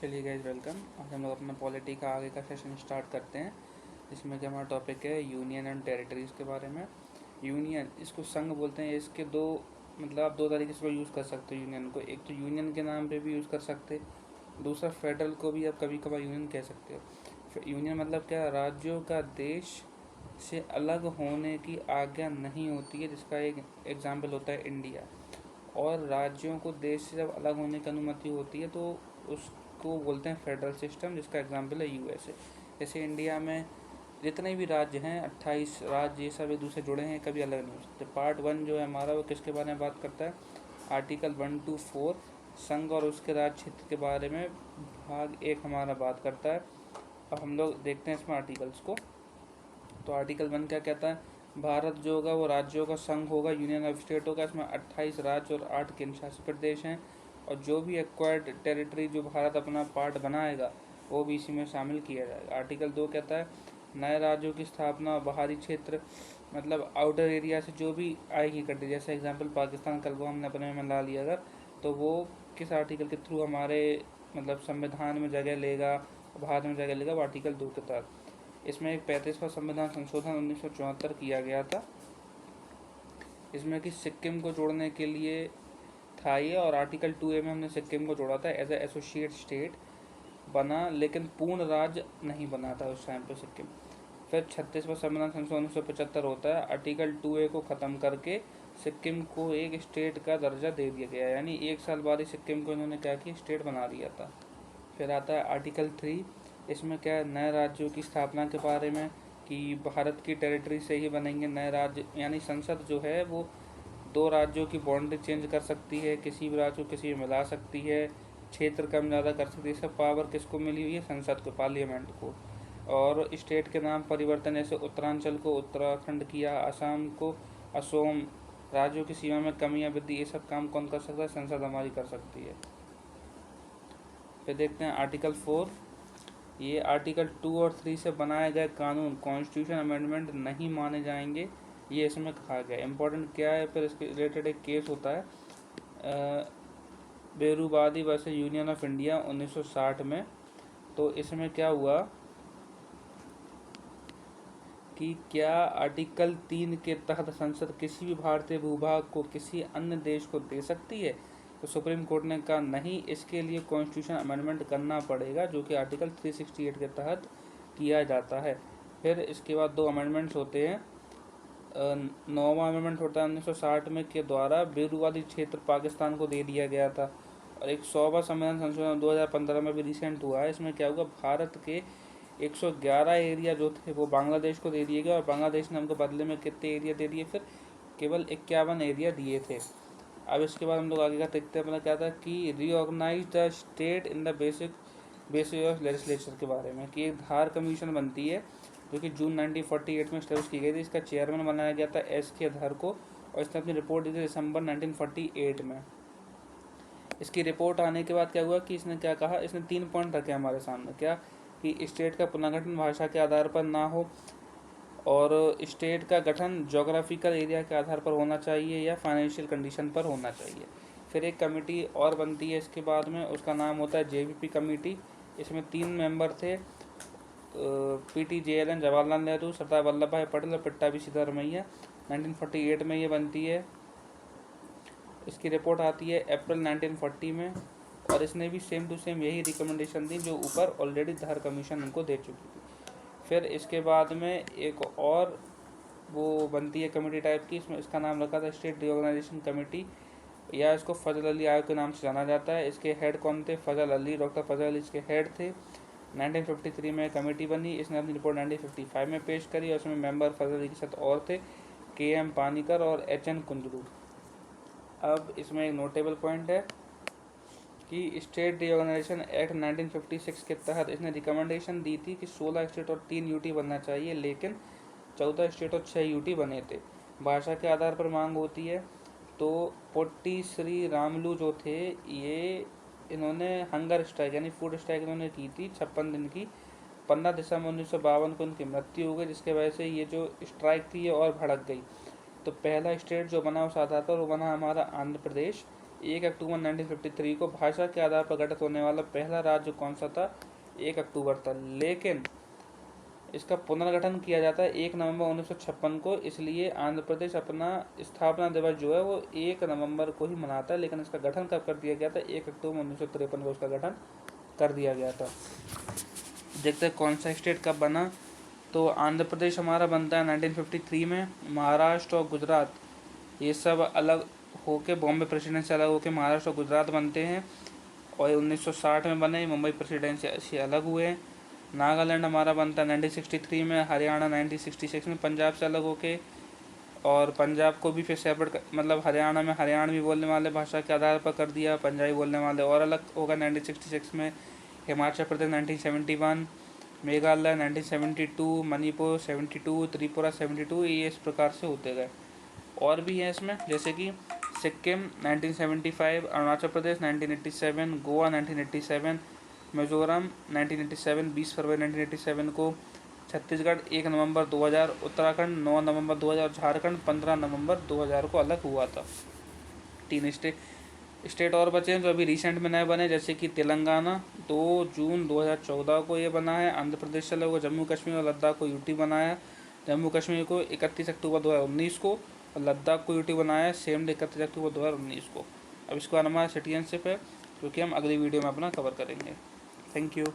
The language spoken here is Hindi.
चलिए गाइज वेलकम। आज हम लोग अपना पॉलिटी का आगे का सेशन स्टार्ट करते हैं, जिसमें कि हमारा टॉपिक है यूनियन एंड टेरिटरीज़ के बारे में। यूनियन, इसको संघ बोलते हैं। इसके दो मतलब आप दो तरीके से यूज़ कर सकते हो यूनियन को। एक तो यूनियन के नाम पे भी यूज़ कर सकते, दूसरा फेडरल को भी आप कभी कभार यूनियन कह सकते हो। यूनियन मतलब क्या, राज्यों का देश से अलग होने की आज्ञा नहीं होती है, जिसका एक एग्जाम्पल होता है इंडिया। और राज्यों को देश से जब अलग होने की अनुमति होती है तो उसको बोलते हैं फेडरल सिस्टम, जिसका एग्जाम्पल है यूएसए। जैसे इंडिया में जितने भी राज्य हैं 28 राज्य, ये सब एक दूसरे जुड़े हैं, कभी अलग नहीं हो सकते। पार्ट 1 जो है हमारा, वो किसके बारे में बात करता है? आर्टिकल 1 to 4 संघ और उसके राज्य क्षेत्र के बारे में। भाग 1 हमारा बात करता है। अब हम लोग देखते हैं इसमें आर्टिकल्स को। तो आर्टिकल 1 क्या कहता है? भारत जो होगा वो राज्यों का संघ होगा, यूनियन ऑफ स्टेट होगा। इसमें 28 राज्य और 8 केंद्र शासित प्रदेश हैं, और जो भी एक्वायर्ड टेरिटरी जो भारत अपना पार्ट बनाएगा वो भी इसी में शामिल किया जाएगा। आर्टिकल 2 कहता है नए राज्यों की स्थापना बाहरी क्षेत्र मतलब आउटर एरिया से जो भी आएगी कंट्री, जैसे एग्जांपल पाकिस्तान, कल को हमने अपने में ला लिया अगर, तो वो किस आर्टिकल के थ्रू हमारे मतलब संविधान में जगह लेगा, भारत में जगह लेगा? वो आर्टिकल 2 के तहत। इसमें एक 35वां संविधान संशोधन 1974 किया गया था, इसमें कि सिक्किम को जोड़ने के लिए था ये। और आर्टिकल 2A में हमने सिक्किम को जोड़ा था एज ए एसोसिएट स्टेट बना, लेकिन पूर्ण राज्य नहीं बना था उस टाइम पे सिक्किम। फिर 36वां संविधान संशोधन 1975 होता है। आर्टिकल 2A को ख़त्म करके सिक्किम को एक स्टेट का दर्जा दे दिया गया, यानी 1 साल बाद ही सिक्किम को इन्होंने क्या किया, स्टेट बना दिया था। फिर आता है आर्टिकल 3। इसमें क्या है, नए राज्यों की स्थापना के बारे में, कि भारत की टेरिटरी से ही बनेंगे नए राज्य, यानी संसद जो है वो 2 राज्यों की बाउंड्री चेंज कर सकती है, किसी भी राज्य को किसी में मिला सकती है, क्षेत्र कम ज़्यादा कर सकती है। सब पावर किसको मिली हुई है? संसद को, पार्लियामेंट को। और स्टेट के नाम परिवर्तन, जैसे उत्तरांचल को उत्तराखंड किया, असम को असोम, राज्यों की सीमा में कमी या वृद्धि, ये सब काम कौन कर सकता है? संसद हमारी कर सकती है। फिर देखते हैं आर्टिकल 4। ये आर्टिकल 2 और 3 से बनाए गए कानून कॉन्स्टिट्यूशन अमेंडमेंट नहीं माने जाएंगे, ये इसमें कहा गया। इम्पोर्टेंट क्या है? फिर इसके रिलेटेड एक केस होता है बेरूबादी वर्सेस यूनियन ऑफ इंडिया 1960 में। तो इसमें क्या हुआ कि क्या आर्टिकल 3 के तहत संसद किसी भी भारतीय भूभाग को किसी अन्य देश को दे सकती है? तो सुप्रीम कोर्ट ने कहा नहीं, इसके लिए कॉन्स्टिट्यूशन अमेंडमेंट करना पड़ेगा, जो कि आर्टिकल 368 के तहत किया जाता है। फिर इसके बाद 2 अमेंडमेंट्स होते हैं। 9वां अमेंडमेंट होता है 1960 में, के द्वारा बेरूवादी क्षेत्र पाकिस्तान को दे दिया गया था। और एक 100वां संविधान संशोधन 2015 में भी रिसेंट हुआ है। इसमें क्या हुआ, भारत के 111 एरिया जो थे वो बांग्लादेश को दे दिए गए, और बांग्लादेश ने हमको बदले में कितने एरिया दे दिए? फिर केवल 51 एरिया दिए थे। अब इसके बाद हम लोग आगे का देखते हैं, मतलब क्या था कि reorganize the state in the basis of legislature के बारे में, कि एक धार कमीशन बनती है जो कि जून 1948 में स्टैब्लिश की गई थी। इसका चेयरमैन बनाया गया था SK धर को, और इसने अपनी रिपोर्ट दी थी दिसंबर 1948 में। इसकी रिपोर्ट आने के बाद क्या हुआ कि इसने क्या कहा, इसने 3 पॉइंट रखे हमारे सामने। क्या कि स्टेट का पुनर्गठन भाषा के आधार पर ना हो, और स्टेट का गठन जोग्राफिकल एरिया के आधार पर होना चाहिए या फाइनेंशियल कंडीशन पर होना चाहिए। फिर एक कमेटी और बनती है इसके बाद में, उसका नाम होता है JVP कमेटी। इसमें 3 मेंबर थे, PTJLN जवाहरलाल नेहरू, सरदार वल्लभ भाई पटेल और पट्टाभी सिद्धारमैया। 1948 में ये बनती है। इसकी रिपोर्ट आती है अप्रैल 1940 में, और इसने भी सेम टू सेम यही रिकमेंडेशन दी जो ऊपर ऑलरेडी धार कमीशन उनको दे चुकी थी। फिर इसके बाद में एक और वो बनती है कमेटी टाइप की, इसमें इसका नाम रखा था स्टेट रीऑर्गेनाइजेशन कमेटी, या इसको फजल अली आयोग के नाम से जाना जाता है। इसके हेड कौन थे? फजल अली, डॉक्टर फजल अली इसके हेड थे। 1953 में कमेटी बनी, इसने अपनी रिपोर्ट 1955 में पेश करी, और उसमें मेंबर फजल अली के साथ और थे KM पानीकर और HN कुंजरू। अब इसमें एक नोटेबल पॉइंट है कि स्टेट रीऑर्गेनाइजेशन एक्ट 1956 के तहत इसने रिकमेंडेशन दी थी कि 16 स्टेट और 3 UT बनना चाहिए, लेकिन 14 स्टेट और 6 UT बने थे। भाषा के आधार पर मांग होती है, तो पोट्टी श्री रामलू जो थे, ये इन्होंने हंगर स्ट्राइक यानी फूड स्ट्राइक इन्होंने की थी 56 दिन की। 15 दिसंबर 1952 को उनकी मृत्यु हो गई, जिसके वजह से ये जो स्ट्राइक थी ये और भड़क गई। तो पहला स्टेट जो बना उस आधार पर वो बना हमारा आंध्र प्रदेश। 1 अक्टूबर 1953 को भाषा के आधार पर गठित होने वाला पहला राज्य कौन सा था? 1 अक्टूबर था। लेकिन इसका पुनर्गठन किया जाता है 1 नवंबर 1956 को, इसलिए आंध्र प्रदेश अपना स्थापना दिवस जो है वो 1 नवंबर को ही मनाता है। लेकिन इसका गठन कब कर दिया गया था? 1 अक्टूबर 1953 को इसका गठन कर दिया गया था। देखते हैं कौन सा स्टेट कब बना। तो आंध्र प्रदेश हमारा बनता है 1953 में। महाराष्ट्र और गुजरात ये सब अलग होके, बॉम्बे प्रेसिडेंसी से अलग होके महाराष्ट्र और गुजरात बनते हैं। और 1960 में बने, मुंबई प्रेसिडेंसी से अलग हुए। नागालैंड हमारा बनता है 1963 में, हरियाणा 1966 में पंजाब से अलग होके। और पंजाब को भी फिर सेपरेट, मतलब हरियाणा में हरियाणवी बोलने वाले भाषा के आधार पर कर दिया, पंजाबी बोलने वाले और अलग होगा 1966 में। हिमाचल प्रदेश 1971, मेघालय 1972, मणिपुर 72, त्रिपुरा 72, ये इस प्रकार से होते गए। और भी है इसमें, जैसे कि सिक्किम 1975, अरुणाचल प्रदेश 1987, गोवा 1987, मिजोरम 1987, 20 फरवरी 1987 को, छत्तीसगढ़ 1 नवंबर 2000, उत्तराखंड 9 नवंबर 2000, झारखंड 15 नवंबर 2000 को अलग हुआ था। 3 स्टेट और बचे हैं जो अभी रिसेंट में नए बने, जैसे कि तेलंगाना 2 जून 2014 को ये बना है, आंध्र प्रदेश से अलग हुआ, जम्मू कश्मीर और लद्दाख को यूटी बनाया। जम्मू कश्मीर को 31 अक्टूबर 2019 को और लद्दाख को यूटी बनाया सेम 31 अक्टूबर 2019 को। अब इसके बाद हमारा सिटीजनशिप है, जो कि हम अगली वीडियो में अपना कवर करेंगे। Thank you.